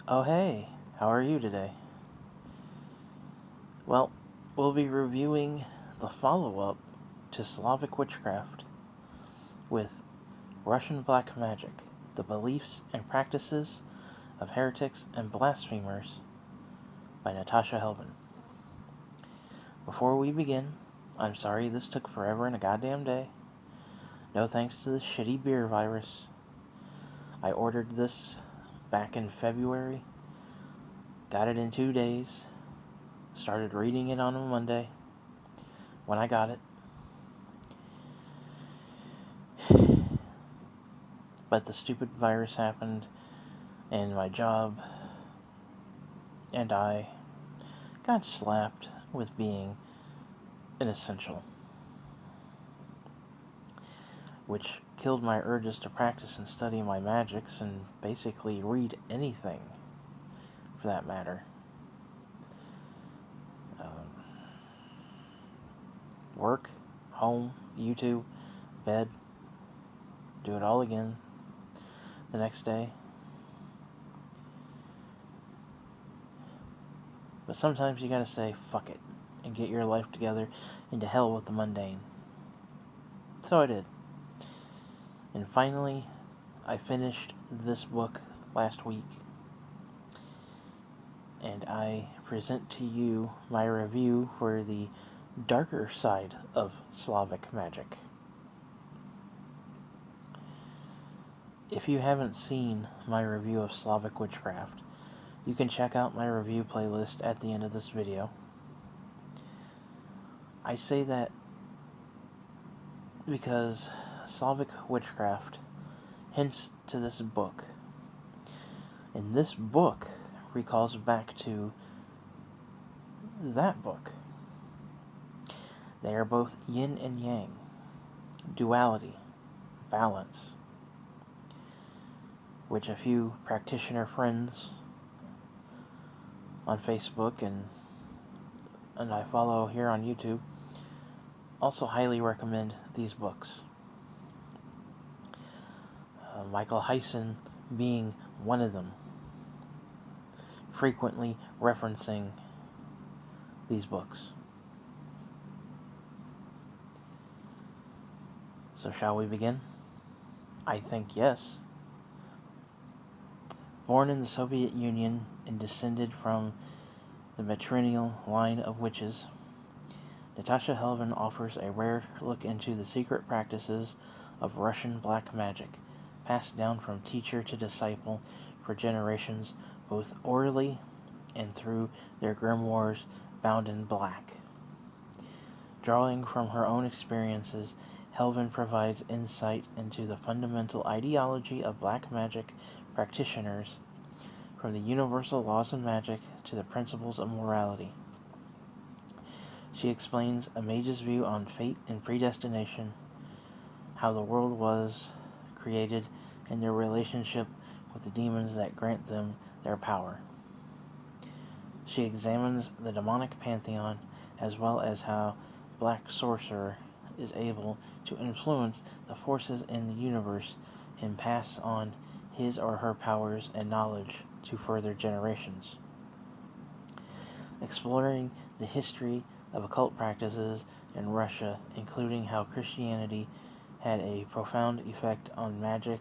Oh hey, how are you today? Well, we'll be reviewing the follow-up to Slavic Witchcraft with Russian Black Magic, the Beliefs and Practices of Heretics and Blasphemers by Natasha Helvin. Before we begin, I'm sorry this took forever and a goddamn day. No thanks to the shitty beer virus. I ordered this back in February, got it in 2 days, started reading it on a Monday when I got it. But the stupid virus happened, and my job and I got slapped with being an essential, which killed my urges to practice and study my magics and basically read anything, for that matter. Work, home, YouTube, bed, do it all again the next day. But sometimes you gotta say, fuck it, and get your life together, and to hell with the mundane. So I did. And finally, I finished this book last week, and I present to you my review for the darker side of Slavic magic. If you haven't seen my review of Slavic Witchcraft, you can check out my review playlist at the end of this video. I say that because Slavic Witchcraft hints to this book, and this book recalls back to that book. They are both yin and yang, duality, balance, which a few practitioner friends on Facebook and I follow here on YouTube also highly recommend these books. Michael Hyson being one of them, frequently referencing these books. So shall we begin? I think yes. Born in the Soviet Union and descended from the matrilineal line of witches, Natasha Helvin offers a rare look into the secret practices of Russian black magic, passed down from teacher to disciple for generations, both orally and through their grimoires bound in black. Drawing from her own experiences, Helvin provides insight into the fundamental ideology of black magic practitioners, from the universal laws of magic to the principles of morality. She explains a mage's view on fate and predestination, how the world was created, and their relationship with the demons that grant them their power. She examines the demonic pantheon, as well as how black sorcerer is able to influence the forces in the universe and pass on his or her powers and knowledge to further generations. Exploring the history of occult practices in Russia, including how Christianity had a profound effect on magic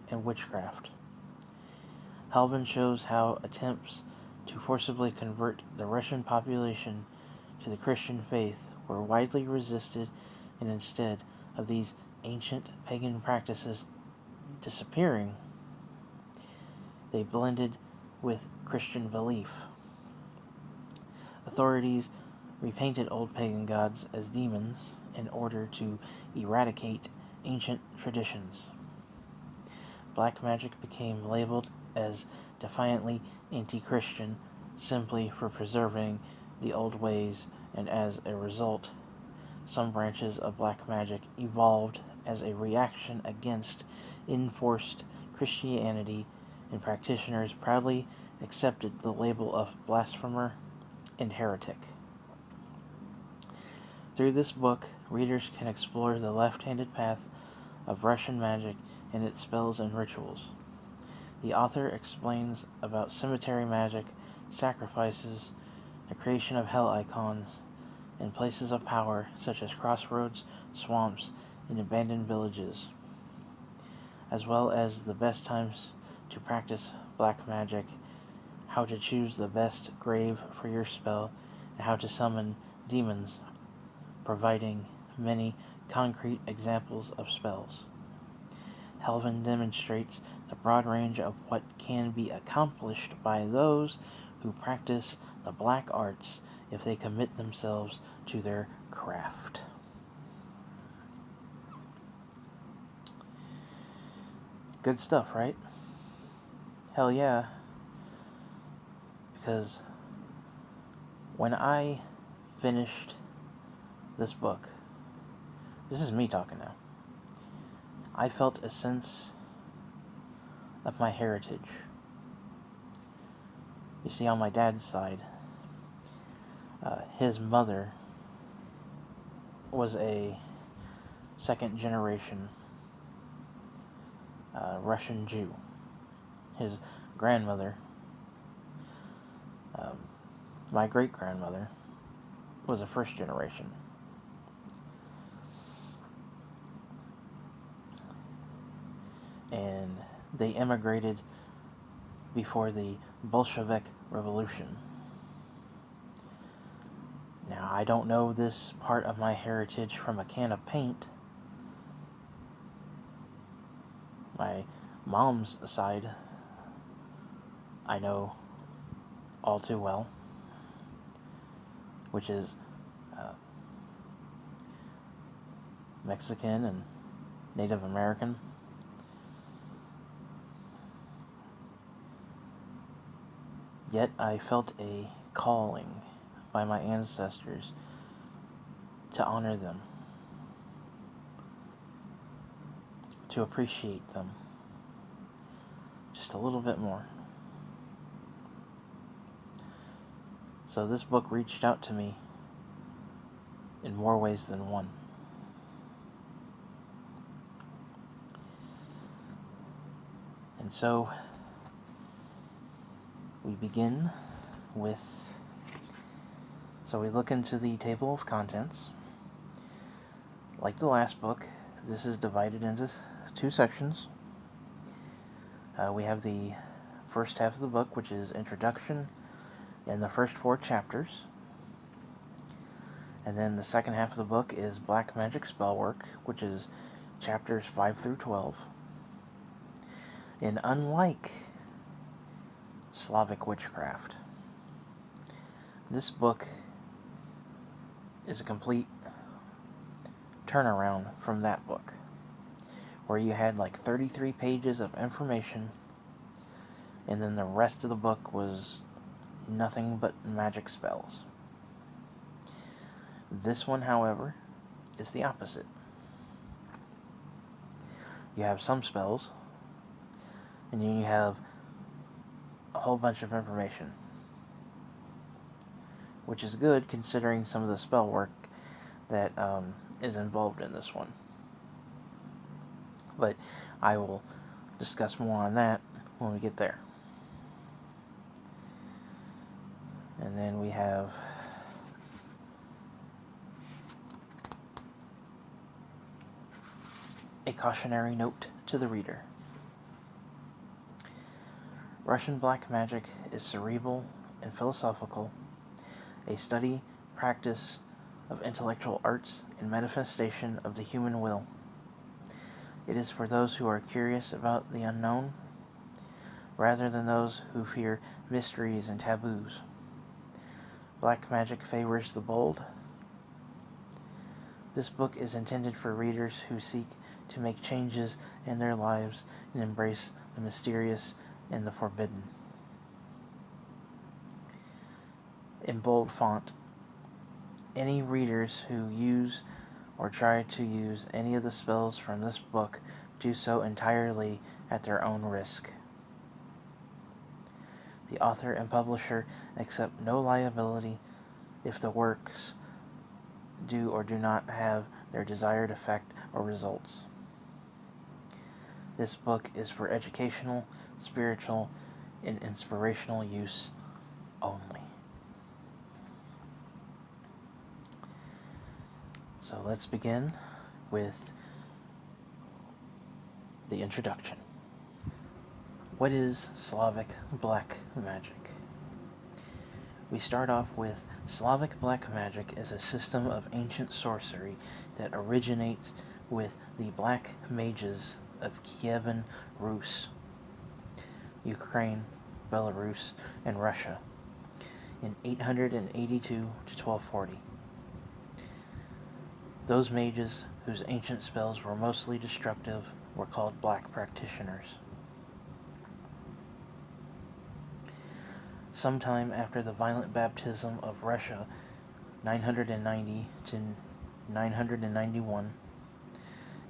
and witchcraft. Helvin shows how attempts to forcibly convert the Russian population to the Christian faith were widely resisted, and instead of these ancient pagan practices disappearing, they blended with Christian belief. Authorities repainted old pagan gods as demons in order to eradicate ancient traditions. Black magic became labeled as defiantly anti-Christian simply for preserving the old ways, and as a result, some branches of black magic evolved as a reaction against enforced Christianity, and practitioners proudly accepted the label of blasphemer and heretic. Through this book, readers can explore the left-handed path of Russian magic and its spells and rituals. The author explains about cemetery magic, sacrifices, the creation of hell icons, and places of power such as crossroads, swamps, and abandoned villages, as well as the best times to practice black magic, how to choose the best grave for your spell, and how to summon demons, providing many concrete examples of spells. Helvin demonstrates the broad range of what can be accomplished by those who practice the black arts if they commit themselves to their craft. Good stuff, right? Hell yeah. Because when I finished this book, this is me talking now, I felt a sense of my heritage. You see, on my dad's side, his mother was a second generation Russian Jew. His grandmother, my great-grandmother, was a first generation. And they immigrated before the Bolshevik Revolution. Now, I don't know this part of my heritage from a can of paint. My mom's side, I know all too well, which is Mexican and Native American. Yet I felt a calling by my ancestors to honor them, to appreciate them just a little bit more. So this book reached out to me in more ways than one. And so we begin with, so we look into the table of contents. Like the last book, this is divided into two sections. We have the first half of the book, which is introduction and the first 4 chapters. And then the second half of the book is Black Magic Spellwork, which is chapters 5 through 12. And unlike Slavic Witchcraft, this book is a complete turnaround from that book, where you had like 33 pages of information, and then the rest of the book was nothing but magic spells. This one, however, is the opposite. You have some spells, and then you have a whole bunch of information, which is good considering some of the spell work that is involved in this one. But I will discuss more on that when we get there. And then we have a cautionary note to the reader. Russian black magic is cerebral and philosophical, a study, practice of intellectual arts, and manifestation of the human will. It is for those who are curious about the unknown, rather than those who fear mysteries and taboos. Black magic favors the bold. This book is intended for readers who seek to make changes in their lives and embrace the mysterious and the forbidden. In bold font, any readers who use or try to use any of the spells from this book do so entirely at their own risk. The author and publisher accept no liability if the works do or do not have their desired effect or results. This book is for educational, spiritual, and inspirational use only. So let's begin with the introduction. What is Slavic black magic? We start off with Slavic black magic is a system of ancient sorcery that originates with the black mages of Kievan Rus, Ukraine, Belarus, and Russia in 882 to 1240. Those mages whose ancient spells were mostly destructive were called black practitioners. Sometime after the violent baptism of Russia, 990 to 991,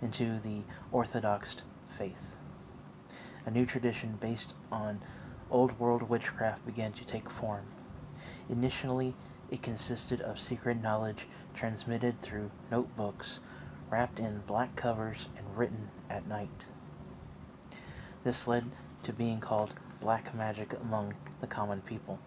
into the Orthodox faith, a new tradition based on Old World witchcraft began to take form. Initially, it consisted of secret knowledge transmitted through notebooks, wrapped in black covers and written at night. This led to being called black magic among the common people.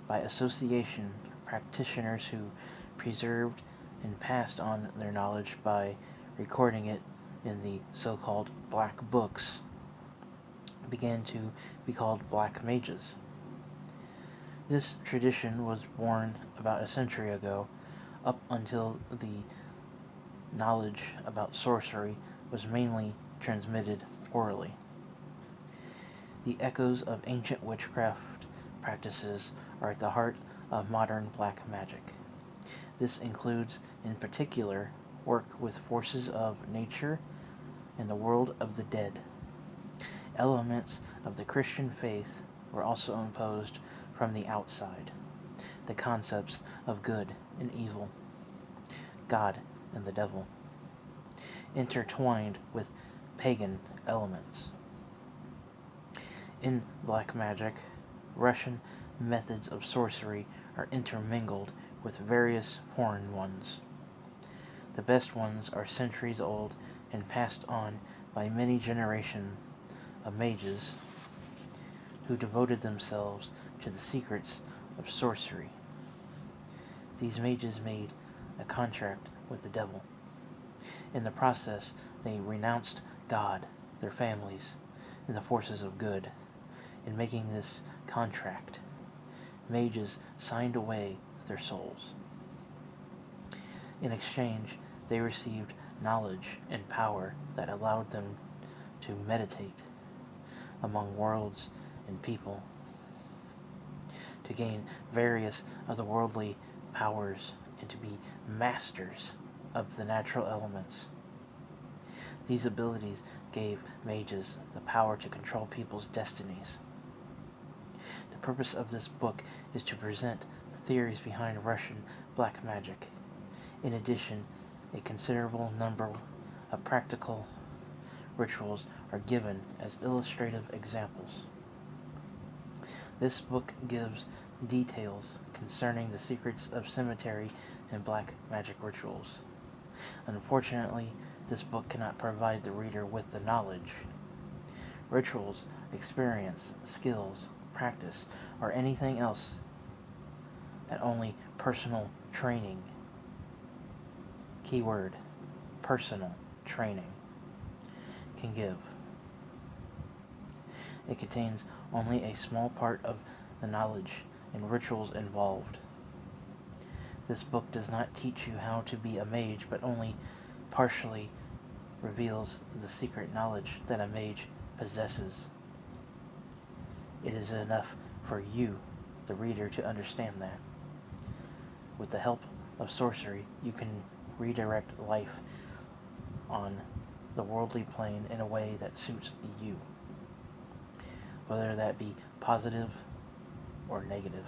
By association, practitioners who preserved and passed on their knowledge by recording it in the so-called black books began to be called black mages. This tradition was born about a century ago, up until the knowledge about sorcery was mainly transmitted orally. The echoes of ancient witchcraft practices are at the heart of modern black magic. This includes, in particular, work with forces of nature and the world of the dead. Elements of the Christian faith were also imposed from the outside. The concepts of good and evil, God and the devil, intertwined with pagan elements. In black magic, Russian methods of sorcery are intermingled with various foreign ones. The best ones are centuries old and passed on by many generations of mages who devoted themselves to the secrets of sorcery. These mages made a contract with the devil. In the process, they renounced God, their families, and the forces of good. In making this contract, mages signed away their souls. In exchange, they received knowledge and power that allowed them to meditate among worlds and people, to gain various otherworldly powers, and to be masters of the natural elements. These abilities gave mages the power to control people's destinies. The purpose of this book is to present the theories behind Russian black magic. In addition, a considerable number of practical rituals are given as illustrative examples. This book gives details concerning the secrets of cemetery and black magic rituals. Unfortunately, this book cannot provide the reader with the knowledge, rituals, experience, skills, practice, or anything else that only personal training, keyword, personal training, can give. It contains only a small part of the knowledge and rituals involved. This book does not teach you how to be a mage, but only partially reveals the secret knowledge that a mage possesses. It is enough for you, the reader, to understand that. With the help of sorcery, you can redirect life on the worldly plane in a way that suits you, whether that be positive or negative.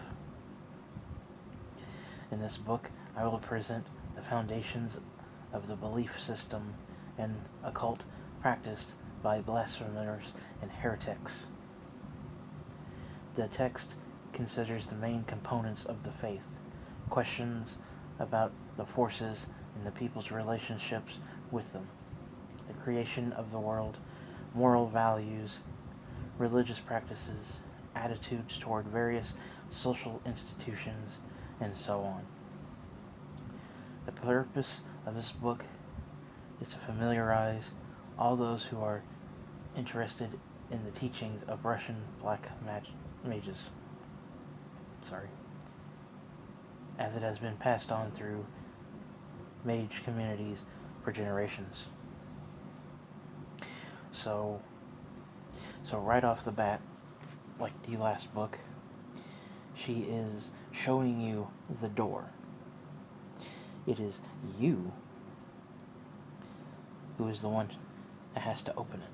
In this book, I will present the foundations of the belief system and occult practiced by blasphemers and heretics. The text considers the main components of the faith, questions about the forces and the people's relationships with them, the creation of the world, moral values, religious practices, attitudes toward various social institutions, and so on. The purpose of this book is to familiarize all those who are interested in the teachings of Russian black mages. As it has been passed on through mage communities for generations. So right off the bat, like the last book, she is showing you the door. It is you who is the one that has to open it.